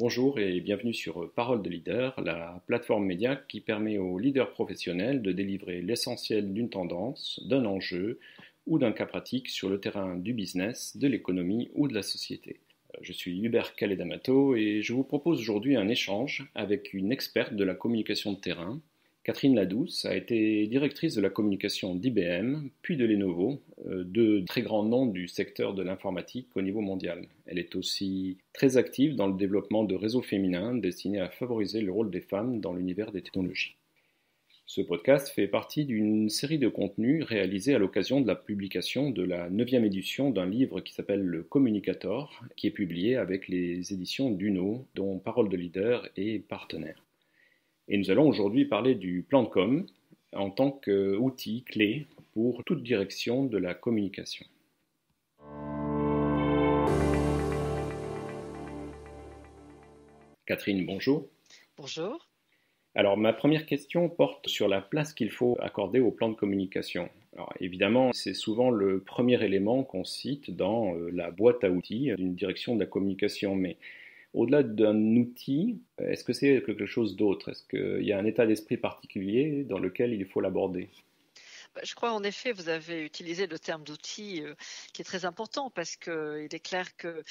Bonjour et bienvenue sur Parole de Leader, la plateforme média qui permet aux leaders professionnels de délivrer l'essentiel d'une tendance, d'un enjeu ou d'un cas pratique sur le terrain du business, de l'économie ou de la société. Je suis Hubert Calais-D'Amato et je vous propose aujourd'hui un échange avec une experte de la communication de terrain. Catherine Ladouce a été directrice de la communication d'IBM, puis de Lenovo, deux très grands noms du secteur de l'informatique au niveau mondial. Elle est aussi très active dans le développement de réseaux féminins destinés à favoriser le rôle des femmes dans l'univers des technologies. Ce podcast fait partie d'une série de contenus réalisés à l'occasion de la publication de la 9e édition d'un livre qui s'appelle Le Communicator, qui est publié avec les éditions d'Uno, dont Parole de Leader est partenaire. Et nous allons aujourd'hui parler du plan de com en tant qu'outil clé pour toute direction de la communication. Catherine, bonjour. Bonjour. Alors, ma première question porte sur la place qu'il faut accorder au plan de communication. Alors, évidemment, c'est souvent le premier élément qu'on cite dans la boîte à outils d'une direction de la communication, mais au-delà d'un outil, est-ce que c'est quelque chose d'autre? Est-ce qu'il y a un état d'esprit particulier dans lequel il faut l'aborder? Je crois en effet, vous avez utilisé le terme d'outil qui est très important parce qu'il est clair que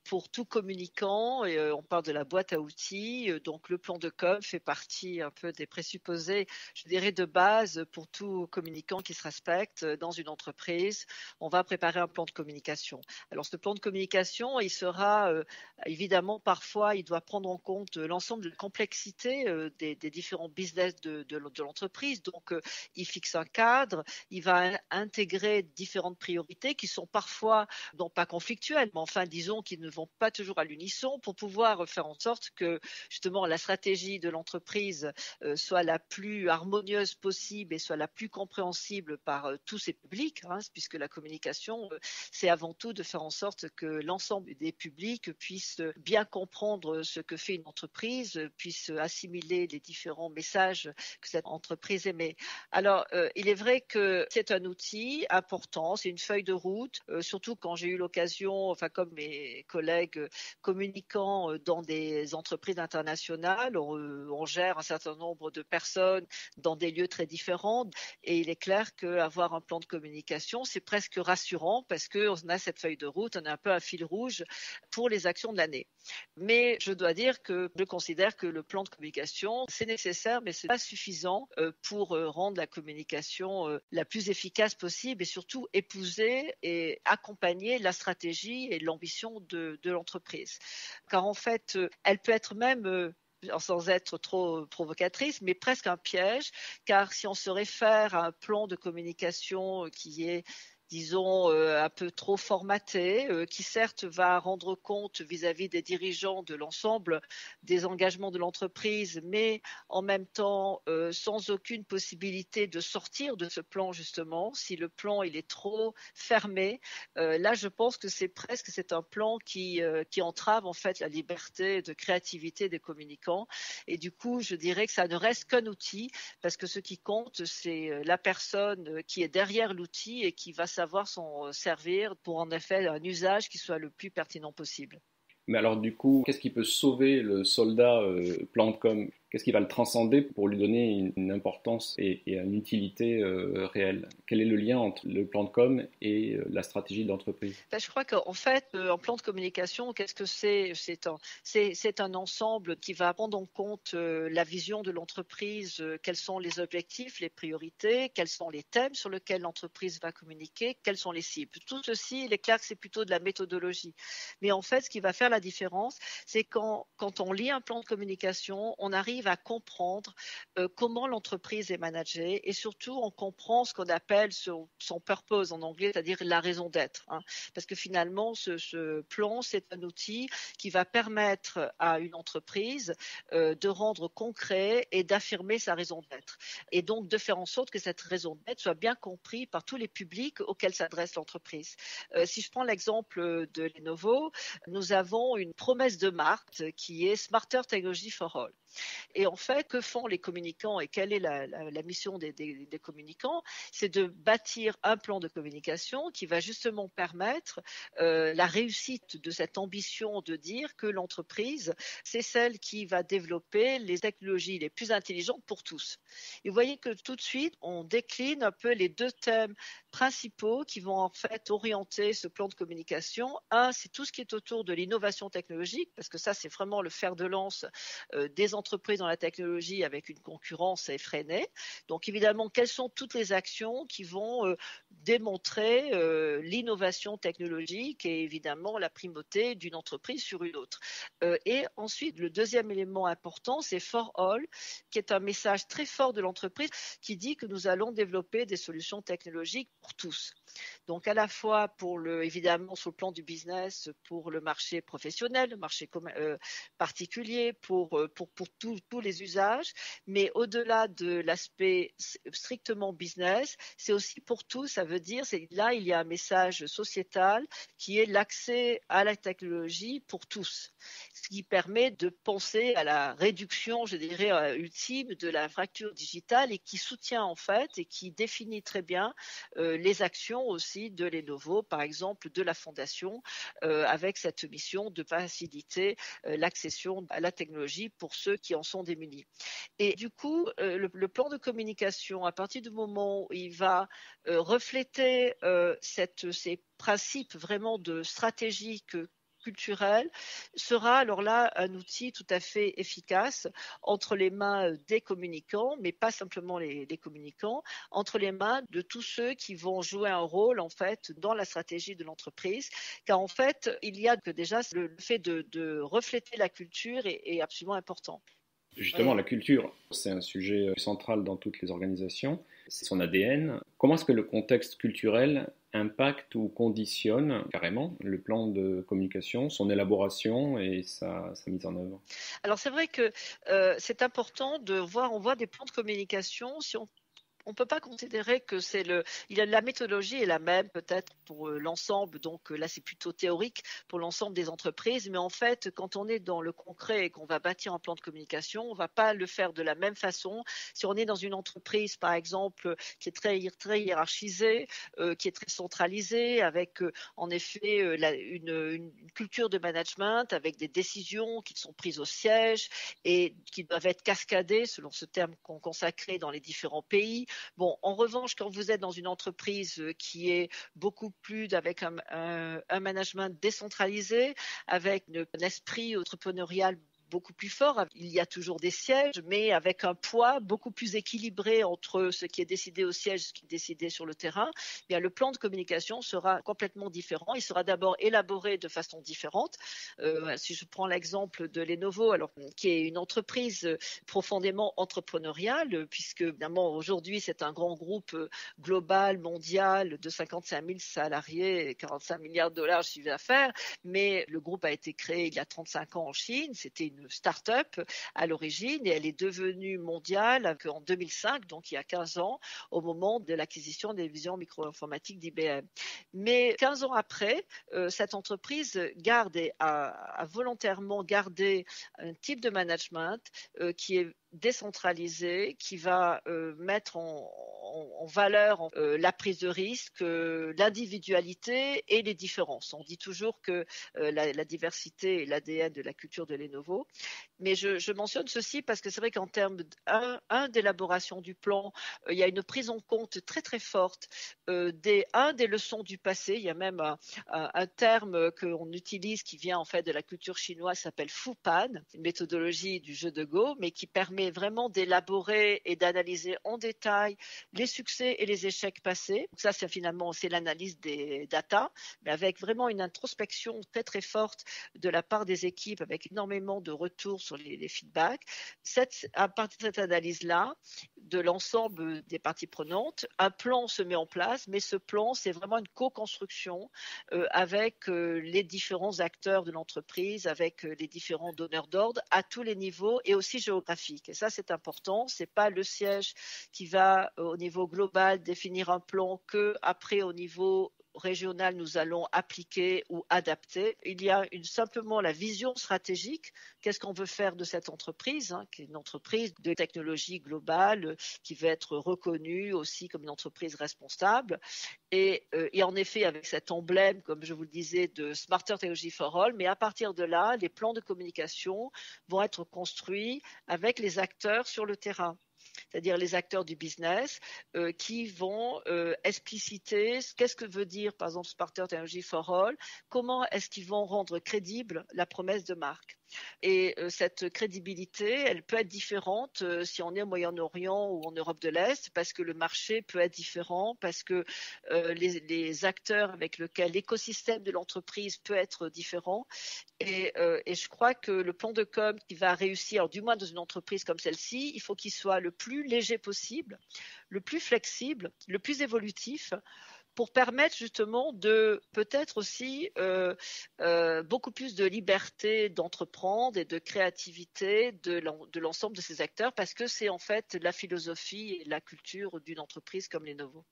pour tout communicant, on parle de la boîte à outils, donc le plan de com fait partie un peu des présupposés, je dirais de base pour tout communicant qui se respecte dans une entreprise. On va préparer un plan de communication. Alors ce plan de communication, il sera évidemment parfois, il doit prendre en compte l'ensemble de la complexité des différents business de l'entreprise. Donc il fixe un cadre. Il va intégrer différentes priorités qui sont parfois, non pas conflictuelles, mais enfin disons qui ne vont pas toujours à l'unisson pour pouvoir faire en sorte que justement la stratégie de l'entreprise soit la plus harmonieuse possible et soit la plus compréhensible par tous ses publics, puisque la communication, c'est avant tout de faire en sorte que l'ensemble des publics puissent bien comprendre ce que fait une entreprise, puissent assimiler les différents messages que cette entreprise émet. Alors, il est vrai que c'est un outil important, c'est une feuille de route, surtout quand j'ai eu l'occasion, enfin comme mes collègues communicants dans des entreprises internationales, on gère un certain nombre de personnes dans des lieux très différents et il est clair qu'avoir un plan de communication, c'est presque rassurant parce qu'on a cette feuille de route, on a un peu un fil rouge pour les actions de l'année. Mais je dois dire que je considère que le plan de communication, c'est nécessaire, mais ce n'est pas suffisant pour rendre la communication la plus efficace possible et surtout épouser et accompagner la stratégie et l'ambition de l'entreprise. Car en fait, elle peut être même sans être trop provocatrice, mais presque un piège, car si on se réfère à un plan de communication qui est disons, un peu trop formaté, qui certes va rendre compte vis-à-vis des dirigeants de l'ensemble des engagements de l'entreprise, mais en même temps sans aucune possibilité de sortir de ce plan justement. Si le plan il est trop fermé, là je pense que c'est un plan qui entrave en fait la liberté de créativité des communicants. Et du coup, je dirais que ça ne reste qu'un outil, parce que ce qui compte, c'est la personne qui est derrière l'outil et qui va savoir s'en servir pour en effet un usage qui soit le plus pertinent possible. Mais alors du coup, qu'est-ce qui peut sauver le soldat plan de com? Qu'est-ce qui va le transcender pour lui donner une importance et une utilité réelle? Quel est le lien entre le plan de com et la stratégie de l'entreprise? Je crois qu'en fait, un plan de communication, qu'est-ce que c'est? C'est un ensemble qui va prendre en compte la vision de l'entreprise, quels sont les objectifs, les priorités, quels sont les thèmes sur lesquels l'entreprise va communiquer, quelles sont les cibles. Tout ceci, il est clair que c'est plutôt de la méthodologie. Mais en fait, ce qui va faire la différence, c'est quand on lit un plan de communication, on arrive à comprendre comment l'entreprise est managée et surtout on comprend ce qu'on appelle son purpose en anglais, c'est-à-dire la raison d'être. Parce que finalement, ce plan, c'est un outil qui va permettre à une entreprise de rendre concret et d'affirmer sa raison d'être. Et donc de faire en sorte que cette raison d'être soit bien comprise par tous les publics auxquels s'adresse l'entreprise. Si je prends l'exemple de Lenovo, nous avons une promesse de marque qui est Smarter Technology for All. Et en fait, que font les communicants et quelle est la mission des communicants? C'est de bâtir un plan de communication qui va justement permettre la réussite de cette ambition de dire que l'entreprise, c'est celle qui va développer les technologies les plus intelligentes pour tous. Et vous voyez que tout de suite, on décline un peu les deux thèmes principaux qui vont en fait orienter ce plan de communication. Un, c'est tout ce qui est autour de l'innovation technologique, parce que ça, c'est vraiment le fer de lance des entreprises dans la technologie avec une concurrence effrénée. Donc évidemment, quelles sont toutes les actions qui vont démontrer l'innovation technologique et évidemment la primauté d'une entreprise sur une autre. Et ensuite, le deuxième élément important, c'est For All, qui est un message très fort de l'entreprise qui dit que nous allons développer des solutions technologiques pour tous. Donc à la fois évidemment sur le plan du business, pour le marché professionnel, le marché particulier, pour tous les usages, mais au-delà de l'aspect strictement business, c'est aussi pour tous, ça veut dire, là il y a un message sociétal qui est l'accès à la technologie pour tous, ce qui permet de penser à la réduction, je dirais, ultime de la fracture digitale et qui soutient en fait et qui définit très bien les actions aussi de Lenovo, par exemple de la fondation, avec cette mission de faciliter l'accession à la technologie pour ceux qui en sont démunis. Et du coup, le plan de communication, à partir du moment où il va refléter ces principes vraiment de stratégie culturel sera alors là un outil tout à fait efficace entre les mains des communicants, mais pas simplement les communicants, entre les mains de tous ceux qui vont jouer un rôle en fait dans la stratégie de l'entreprise, car en fait il y a que déjà le fait de refléter la culture est absolument important. Justement, la culture, c'est un sujet central dans toutes les organisations. C'est son ADN. Comment est-ce que le contexte culturel impacte ou conditionne carrément le plan de communication, son élaboration et sa mise en œuvre? Alors c'est vrai que c'est important de voir, on voit des plans de communication, si on ne peut pas considérer que la méthodologie est la même peut-être pour l'ensemble, donc là c'est plutôt théorique pour l'ensemble des entreprises, mais en fait quand on est dans le concret et qu'on va bâtir un plan de communication, on ne va pas le faire de la même façon. Si on est dans une entreprise par exemple qui est très hiérarchisée, qui est très centralisée, avec en effet une culture de management, avec des décisions qui sont prises au siège et qui doivent être cascadées selon ce terme qu'on consacrait dans les différents pays. Bon, en revanche, quand vous êtes dans une entreprise qui est beaucoup plus avec un management décentralisé, avec un esprit entrepreneurial beaucoup plus fort. Il y a toujours des sièges, mais avec un poids beaucoup plus équilibré entre ce qui est décidé au siège et ce qui est décidé sur le terrain. Bien, le plan de communication sera complètement différent. Il sera d'abord élaboré de façon différente. Si je prends l'exemple de Lenovo, alors, qui est une entreprise profondément entrepreneuriale, puisque évidemment aujourd'hui c'est un grand groupe global, mondial, de 55 000 salariés et 45 milliards de dollars de chiffre d'affaires, mais le groupe a été créé il y a 35 ans en Chine. C'était une start-up à l'origine et elle est devenue mondiale en 2005, donc il y a 15 ans, au moment de l'acquisition des divisions micro-informatiques d'IBM. Mais 15 ans après, cette entreprise a volontairement gardé un type de management qui est décentralisé, qui va mettre en valeur la prise de risque, l'individualité et les différences. On dit toujours que la diversité est l'ADN de la culture de Lenovo. Mais je mentionne ceci parce que c'est vrai qu'en termes d'élaboration du plan, il y a une prise en compte très très forte des leçons du passé. Il y a même un terme qu'on utilise qui vient en fait de la culture chinoise, qui s'appelle Fupan, une méthodologie du jeu de Go, mais qui permet vraiment d'élaborer et d'analyser en détail les succès et les échecs passés. Donc ça, c'est l'analyse des data, mais avec vraiment une introspection très très forte de la part des équipes, avec énormément de retours sur les feedbacks. À partir de cette analyse-là, de l'ensemble des parties prenantes, un plan se met en place, mais ce plan, c'est vraiment une co-construction avec les différents acteurs de l'entreprise, avec les différents donneurs d'ordre à tous les niveaux et aussi géographiques. Et ça, c'est important. C'est pas le siège qui va au niveau global définir un plan que après au niveau régional nous allons appliquer ou adapter. Il y a simplement la vision stratégique. Qu'est-ce qu'on veut faire de cette entreprise, qui est une entreprise de technologie globale, qui veut être reconnue aussi comme une entreprise responsable. Et en effet, avec cet emblème, comme je vous le disais, de Smarter Technology for All, mais à partir de là, les plans de communication vont être construits avec les acteurs sur le terrain, c'est-à-dire les acteurs du business qui vont expliciter qu'est-ce que veut dire, par exemple, Smarter Technology for All, comment est-ce qu'ils vont rendre crédible la promesse de marque. Et cette crédibilité, elle peut être différente si on est au Moyen-Orient ou en Europe de l'Est, parce que le marché peut être différent, parce que les acteurs avec lesquels l'écosystème de l'entreprise peut être différent. Et je crois que le plan de com qui va réussir, du moins dans une entreprise comme celle-ci, il faut qu'il soit le plus léger possible, le plus flexible, le plus évolutif, pour permettre justement de peut-être aussi beaucoup plus de liberté d'entreprendre et de créativité de l'ensemble de ces acteurs, parce que c'est en fait la philosophie et la culture d'une entreprise comme Lenovo.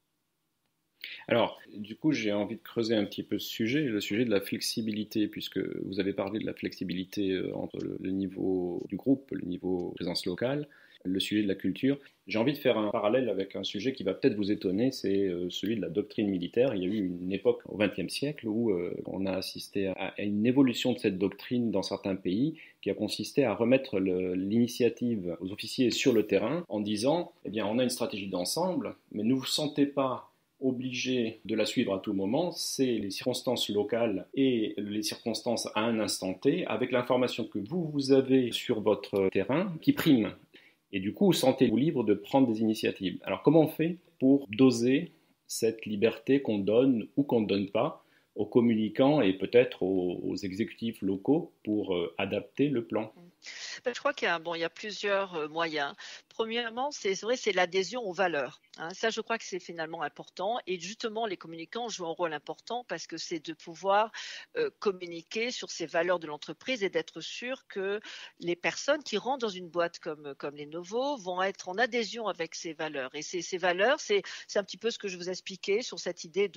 Alors, du coup, j'ai envie de creuser un petit peu ce sujet, le sujet de la flexibilité, puisque vous avez parlé de la flexibilité entre le niveau du groupe, le niveau présence locale, le sujet de la culture. J'ai envie de faire un parallèle avec un sujet qui va peut-être vous étonner, c'est celui de la doctrine militaire. Il y a eu une époque au XXe siècle où on a assisté à une évolution de cette doctrine dans certains pays qui a consisté à remettre l'initiative aux officiers sur le terrain en disant, eh bien, on a une stratégie d'ensemble, mais ne vous sentez pas obligé de la suivre à tout moment, c'est les circonstances locales et les circonstances à un instant T, avec l'information que vous avez sur votre terrain qui prime. Et du coup, sentez-vous libre de prendre des initiatives. Alors comment on fait pour doser cette liberté qu'on donne ou qu'on ne donne pas aux communicants et peut-être aux exécutifs locaux pour adapter le plan? Je crois qu'il y a plusieurs moyens. Premièrement, c'est vrai, c'est l'adhésion aux valeurs. Ça, je crois que c'est finalement important. Et justement, les communicants jouent un rôle important parce que c'est de pouvoir communiquer sur ces valeurs de l'entreprise et d'être sûr que les personnes qui rentrent dans une boîte comme Lenovo vont être en adhésion avec ces valeurs. Et ces valeurs, c'est un petit peu ce que je vous expliquais sur cette idée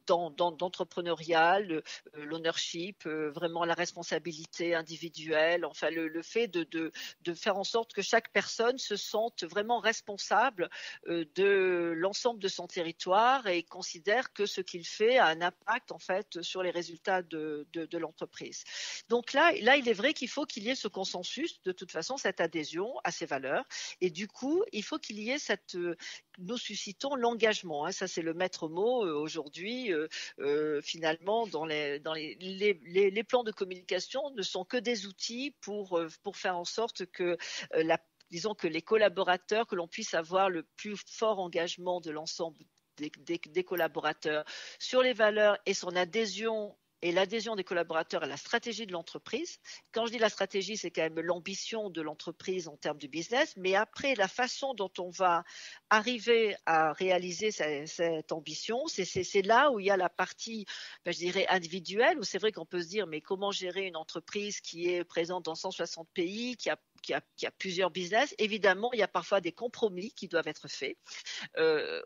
d'entrepreneurial, l'ownership, vraiment la responsabilité individuelle, enfin le fait de faire en sorte que chaque personne se sente vraiment responsable de l'ensemble de son territoire et considère que ce qu'il fait a un impact en fait sur les résultats de l'entreprise. Donc là, il est vrai qu'il faut qu'il y ait ce consensus, de toute façon, cette adhésion à ces valeurs. Et du coup, il faut qu'il y ait nous suscitons l'engagement. Ça, c'est le maître mot aujourd'hui. Finalement, dans les plans de communication ne sont que des outils pour faire en sorte que disons que les collaborateurs, que l'on puisse avoir le plus fort engagement de l'ensemble des collaborateurs sur les valeurs et son adhésion et l'adhésion des collaborateurs à la stratégie de l'entreprise. Quand je dis la stratégie, c'est quand même l'ambition de l'entreprise en termes de business, mais après, la façon dont on va arriver à réaliser cette ambition, c'est là où il y a la partie, je dirais, individuelle, où c'est vrai qu'on peut se dire, mais comment gérer une entreprise qui est présente dans 160 pays, qui a plusieurs business. Évidemment, il y a parfois des compromis qui doivent être faits.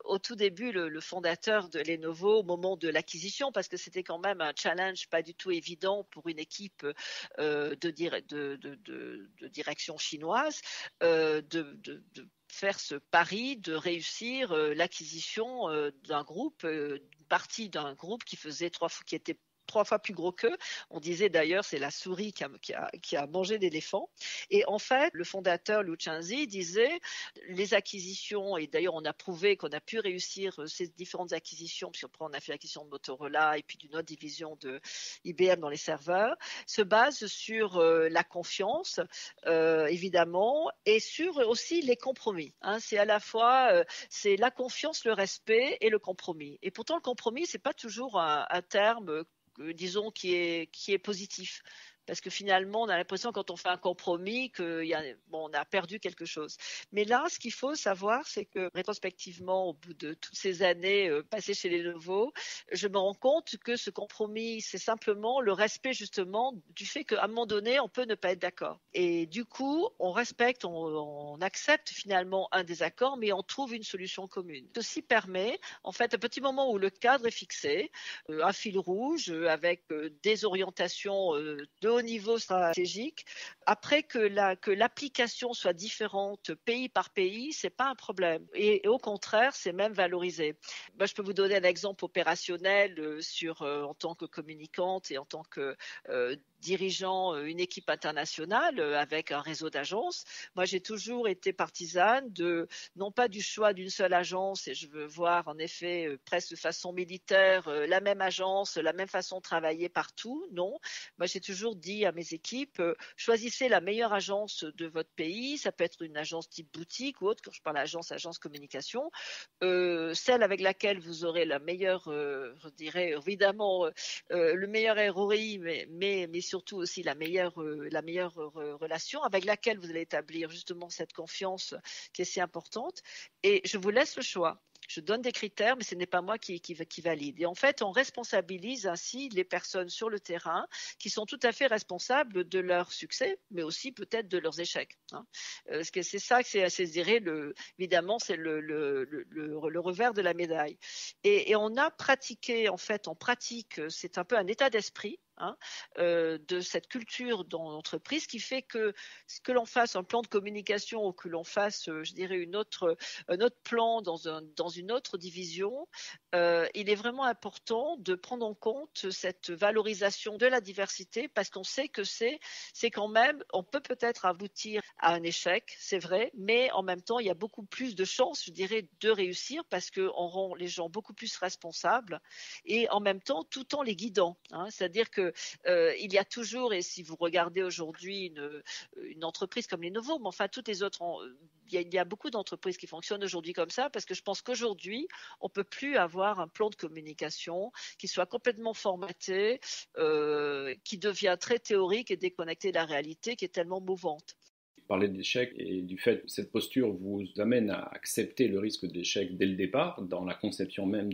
Au tout début, le fondateur de Lenovo, au moment de l'acquisition, parce que c'était quand même un challenge pas du tout évident pour une équipe de direction chinoise, de faire ce pari de réussir l'acquisition d'un groupe, une partie d'un groupe qui était 3 fois plus gros qu'eux. On disait d'ailleurs c'est la souris qui a mangé l'éléphant. Et en fait, le fondateur Liu Changzi disait les acquisitions, et d'ailleurs on a prouvé qu'on a pu réussir ces différentes acquisitions, on a fait l'acquisition de Motorola et puis d'une autre division de IBM dans les serveurs, se basent sur la confiance, évidemment, et sur aussi les compromis. C'est à la fois c'est la confiance, le respect et le compromis. Et pourtant, le compromis, c'est pas toujours un terme disons qui est positif. parce que finalement, on a l'impression quand on fait un compromis on a perdu quelque chose. Mais là, ce qu'il faut savoir, c'est que rétrospectivement, au bout de toutes ces années passées chez Lenovo, je me rends compte que ce compromis, c'est simplement le respect justement du fait qu'à un moment donné, on peut ne pas être d'accord. Et du coup, on respecte, on accepte finalement un désaccord, mais on trouve une solution commune. Ceci permet, en fait, un petit moment où le cadre est fixé, un fil rouge avec des orientations de haut niveau stratégique. Après que l'application soit différente pays par pays, c'est pas un problème. Et au contraire, c'est même valorisé. Moi, je peux vous donner un exemple opérationnel en tant que communicante et en tant que dirigeant une équipe internationale avec un réseau d'agences. Moi, j'ai toujours été partisane non pas du choix d'une seule agence, et je veux voir en effet presque de façon militaire la même agence, la même façon de travailler partout. Non, moi j'ai toujours dit à mes équipes, choisissez la meilleure agence de votre pays. Ça peut être une agence type boutique ou autre. Quand je parle agence communication, celle avec laquelle vous aurez la meilleure, je dirais évidemment le meilleur ROI, mais surtout aussi la meilleure relation, avec laquelle vous allez établir justement cette confiance qui est si importante. Et je vous laisse le choix. Je donne des critères, mais ce n'est pas moi qui valide. Et en fait, on responsabilise ainsi les personnes sur le terrain qui sont tout à fait responsables de leur succès, mais aussi peut-être de leurs échecs. Parce que c'est ça que c'est dirais, évidemment, c'est le revers de la médaille. Et on a pratiqué, en fait, on pratique, c'est un peu un état d'esprit. De cette culture dans l'entreprise qui fait que l'on fasse un plan de communication ou que l'on fasse, je dirais, un autre plan dans une autre division, il est vraiment important de prendre en compte cette valorisation de la diversité parce qu'on sait que c'est quand même, on peut peut-être aboutir à un échec, c'est vrai, mais en même temps, il y a beaucoup plus de chances, je dirais, de réussir parce qu'on rend les gens beaucoup plus responsables et en même temps, tout en les guidant. C'est-à-dire que il y a toujours, et si vous regardez aujourd'hui une entreprise comme Lenovo, mais enfin toutes les autres, il y a beaucoup d'entreprises qui fonctionnent aujourd'hui comme ça, parce que je pense qu'aujourd'hui, on ne peut plus avoir un plan de communication qui soit complètement formaté, qui devient très théorique et déconnecté de la réalité, qui est tellement mouvante. Vous parlez d'échec et du fait que cette posture vous amène à accepter le risque d'échec dès le départ, dans la conception même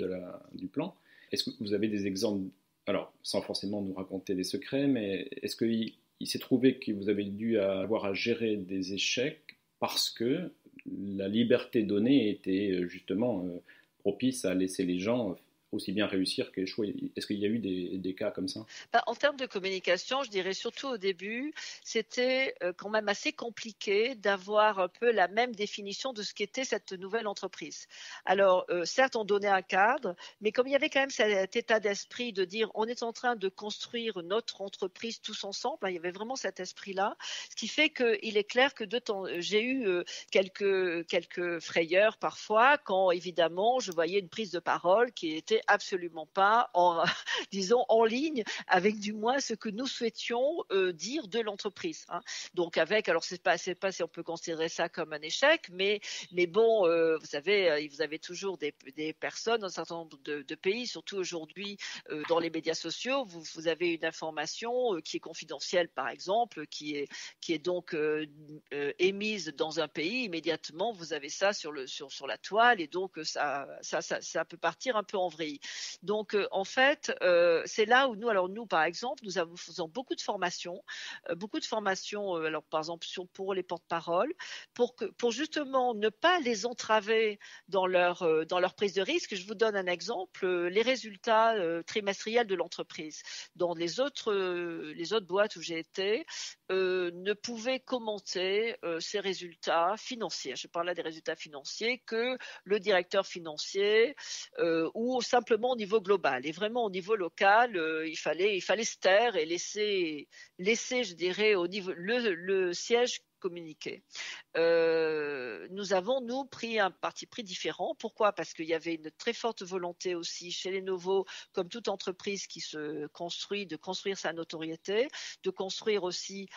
du plan. Est-ce que vous avez des exemples? Alors, sans forcément nous raconter des secrets, mais est-ce qu'il s'est trouvé que vous avez dû avoir à gérer des échecs parce que la liberté donnée était justement propice à laisser les gens aussi bien réussir qu'échouer? Est-ce qu'il y a eu des cas comme ça? En termes de communication, je dirais surtout au début, c'était quand même assez compliqué d'avoir un peu la même définition de ce qu'était cette nouvelle entreprise. Alors, certes, on donnait un cadre, mais comme il y avait quand même cet état d'esprit de dire on est en train de construire notre entreprise tous ensemble, il y avait vraiment cet esprit-là, ce qui fait qu'il est clair que j'ai eu quelques frayeurs parfois quand évidemment je voyais une prise de parole qui était absolument pas disons en ligne avec du moins ce que nous souhaitions dire de l'entreprise. Donc alors c'est pas si on peut considérer ça comme un échec, mais bon, vous avez toujours des personnes dans un certain nombre de pays, surtout aujourd'hui dans les médias sociaux, vous avez une information qui est confidentielle par exemple, qui est donc émise dans un pays, immédiatement vous avez ça sur la toile et donc ça peut partir un peu en vrille. Donc en fait, c'est là où nous par exemple, nous faisons beaucoup de formations, alors par exemple pour les porte-paroles, pour justement ne pas les entraver dans leur prise de risque. Je vous donne un exemple, les résultats trimestriels de l'entreprise. Dans les autres boîtes où j'ai été, ne pouvaient commenter ces résultats financiers. Je parle là des résultats financiers que le directeur financier ou simplement au niveau global. Et vraiment au niveau local, il fallait se taire et laisser, je dirais, au niveau le siège communiquer. Nous avons, nous, pris un parti pris différent. Pourquoi? Parce qu'il y avait une très forte volonté aussi chez Lenovo, comme toute entreprise qui se construit, de construire sa notoriété, de construire aussi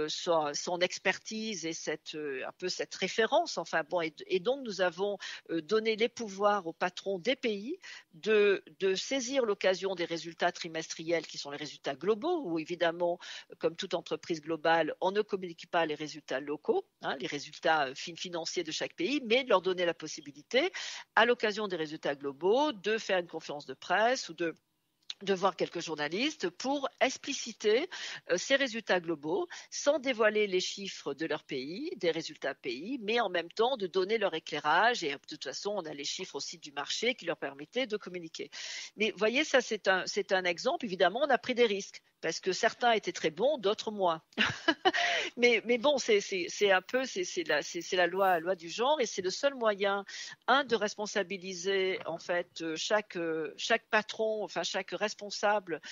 son expertise et un peu cette référence. Enfin bon, et donc nous avons donné les pouvoirs aux patrons des pays de saisir l'occasion des résultats trimestriels qui sont les résultats globaux, où évidemment, comme toute entreprise globale, on ne communique pas les résultats locaux, les résultats financiers de chaque pays, mais de leur donner la possibilité, à l'occasion des résultats globaux, de faire une conférence de presse ou de voir quelques journalistes pour expliciter ces résultats globaux sans dévoiler les chiffres de leur pays, des résultats pays, mais en même temps de donner leur éclairage. Et de toute façon, on a les chiffres aussi du marché qui leur permettaient de communiquer. Mais vous voyez, ça c'est un exemple. Évidemment, on a pris des risques parce que certains étaient très bons, d'autres moins. mais bon, c'est un peu, c'est la loi du genre, et c'est le seul moyen, de responsabiliser en fait chaque patron, enfin chaque responsable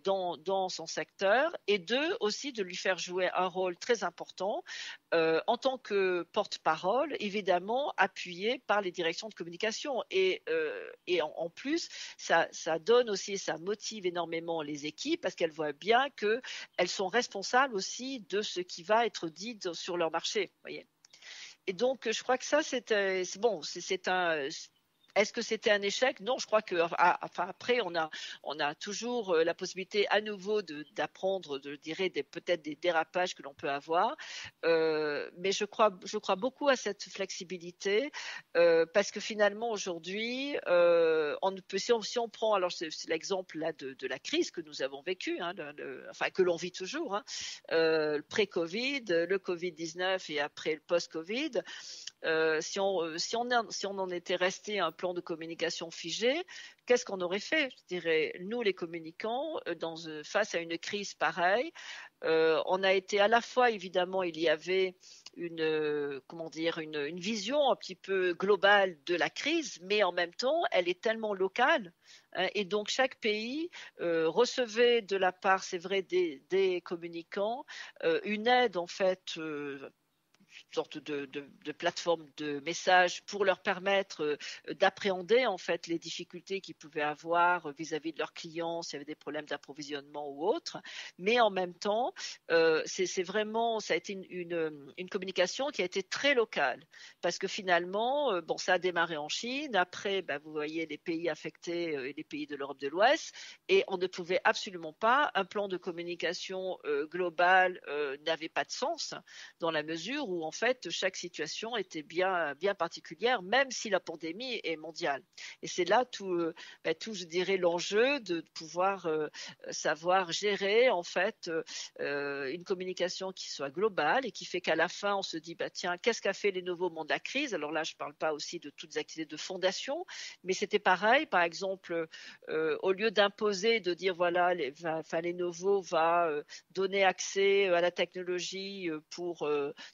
dans son secteur, et aussi de lui faire jouer un rôle très important en tant que porte-parole, évidemment appuyé par les directions de communication. Et en plus, ça donne aussi, ça motive énormément les équipes parce qu'elles voient bien qu'elles sont responsables aussi de ce qui va être dit sur leur marché. Voyez. Et donc, je crois que ça, c'est bon. Est-ce que c'était un échec? Non, je crois que, après, on a toujours la possibilité à nouveau d'apprendre, peut-être des dérapages que l'on peut avoir. Mais je crois beaucoup à cette flexibilité parce que finalement aujourd'hui, si on prend, alors c'est l'exemple là de la crise que nous avons vécue, que l'on vit toujours, pré-Covid, le Covid-19 et après le post-Covid. Si on en était resté à un plan de communication figé, qu'est-ce qu'on aurait fait? Je dirais, nous les communicants, face à une crise pareille, on a été à la fois, évidemment, il y avait une vision un petit peu globale de la crise, mais en même temps, elle est tellement locale, et donc chaque pays recevait de la part, c'est vrai, des communicants, une aide en fait. Sorte de plateforme de messages pour leur permettre d'appréhender en fait les difficultés qu'ils pouvaient avoir vis-à-vis de leurs clients, s'il y avait des problèmes d'approvisionnement ou autres. Mais en même temps, c'est vraiment, ça a été une communication qui a été très locale parce que finalement, ça a démarré en Chine. Après, vous voyez les pays affectés, les pays de l'Europe de l'Ouest, et on ne pouvait absolument pas, un plan de communication global n'avait pas de sens dans la mesure où en fait chaque situation était bien particulière, même si la pandémie est mondiale. Et c'est là tout je dirais l'enjeu de pouvoir savoir gérer en fait une communication qui soit globale et qui fait qu'à la fin on se dit tiens, qu'est-ce qu'a fait Lenovo au moment de la crise? Alors là je ne parle pas aussi de toutes les activités de fondation, mais c'était pareil. Par exemple, au lieu d'imposer, de dire voilà, Lenovo va donner accès à la technologie pour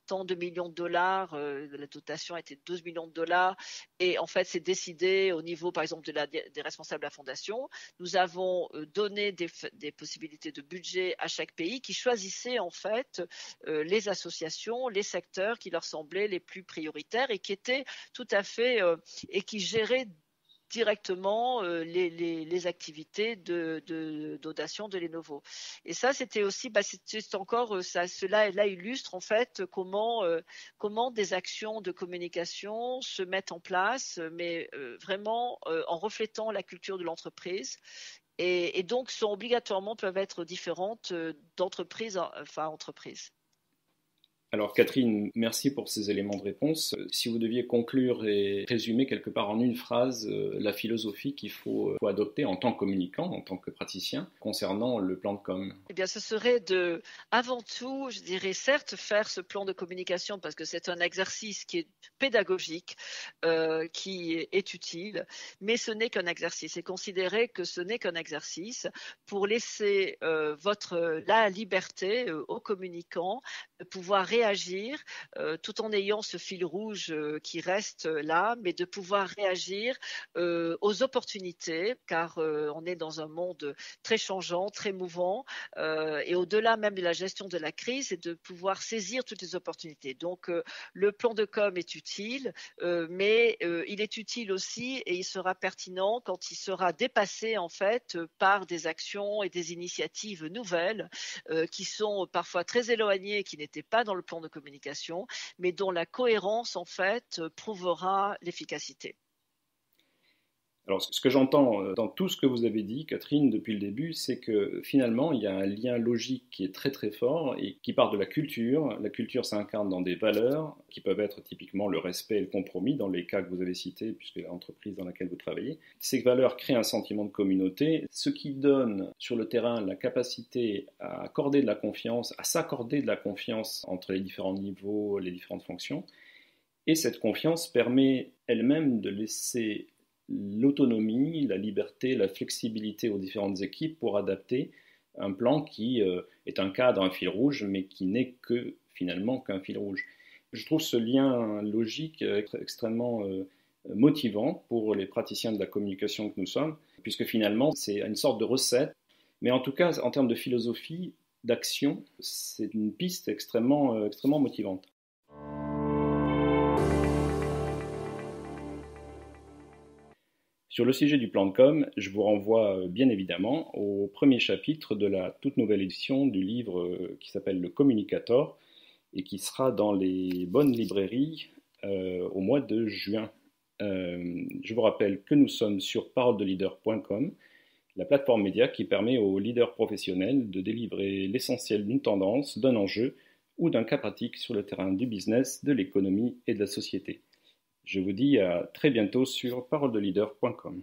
tant de millions de dollars, la dotation était de 12 millions de dollars, et en fait c'est décidé au niveau par exemple des responsables de la fondation. Nous avons donné des possibilités de budget à chaque pays qui choisissait en fait les associations, les secteurs qui leur semblaient les plus prioritaires et qui étaient tout à fait et qui géraient directement les activités de dotation de Lenovo. Et ça, c'était aussi, c'est encore cela illustre en fait comment des actions de communication se mettent en place, mais vraiment en reflétant la culture de l'entreprise. Et donc peuvent être différentes d'entreprise à entreprise. Alors Catherine, merci pour ces éléments de réponse. Si vous deviez conclure et résumer quelque part en une phrase la philosophie qu'il faut adopter en tant que communicant, en tant que praticien, concernant le plan de com. Eh bien, ce serait avant tout, je dirais, certes, faire ce plan de communication parce que c'est un exercice qui est pédagogique, qui est utile, mais ce n'est qu'un exercice. Et considérer que ce n'est qu'un exercice pour laisser la liberté aux communicants de pouvoir réagir réagir tout en ayant ce fil rouge qui reste là, mais de pouvoir réagir aux opportunités, car on est dans un monde très changeant, très mouvant, et au-delà même de la gestion de la crise, c'est de pouvoir saisir toutes les opportunités. Donc, le plan de com est utile, mais il est utile aussi et il sera pertinent quand il sera dépassé en fait par des actions et des initiatives nouvelles qui sont parfois très éloignées, qui n'étaient pas dans le plan de communication, mais dont la cohérence en fait prouvera l'efficacité. Alors, ce que j'entends dans tout ce que vous avez dit, Catherine, depuis le début, c'est que finalement, il y a un lien logique qui est très très fort et qui part de la culture. La culture s'incarne dans des valeurs qui peuvent être typiquement le respect et le compromis dans les cas que vous avez cités, puisque l'entreprise dans laquelle vous travaillez. Ces valeurs créent un sentiment de communauté, ce qui donne sur le terrain la capacité à accorder de la confiance, à s'accorder de la confiance entre les différents niveaux, les différentes fonctions. Et cette confiance permet elle-même de laisser l'autonomie, la liberté, la flexibilité aux différentes équipes pour adapter un plan qui est un cadre, un fil rouge, mais qui n'est que finalement qu'un fil rouge. Je trouve ce lien logique extrêmement motivant pour les praticiens de la communication que nous sommes, puisque finalement c'est une sorte de recette, mais en tout cas en termes de philosophie, d'action, c'est une piste extrêmement motivante. Sur le sujet du plan de com, je vous renvoie bien évidemment au premier chapitre de la toute nouvelle édition du livre qui s'appelle Le Communicator et qui sera dans les bonnes librairies au mois de juin. Je vous rappelle que nous sommes sur paroledeleader.com, la plateforme média qui permet aux leaders professionnels de délivrer l'essentiel d'une tendance, d'un enjeu ou d'un cas pratique sur le terrain du business, de l'économie et de la société. Je vous dis à très bientôt sur paroledeleader.com.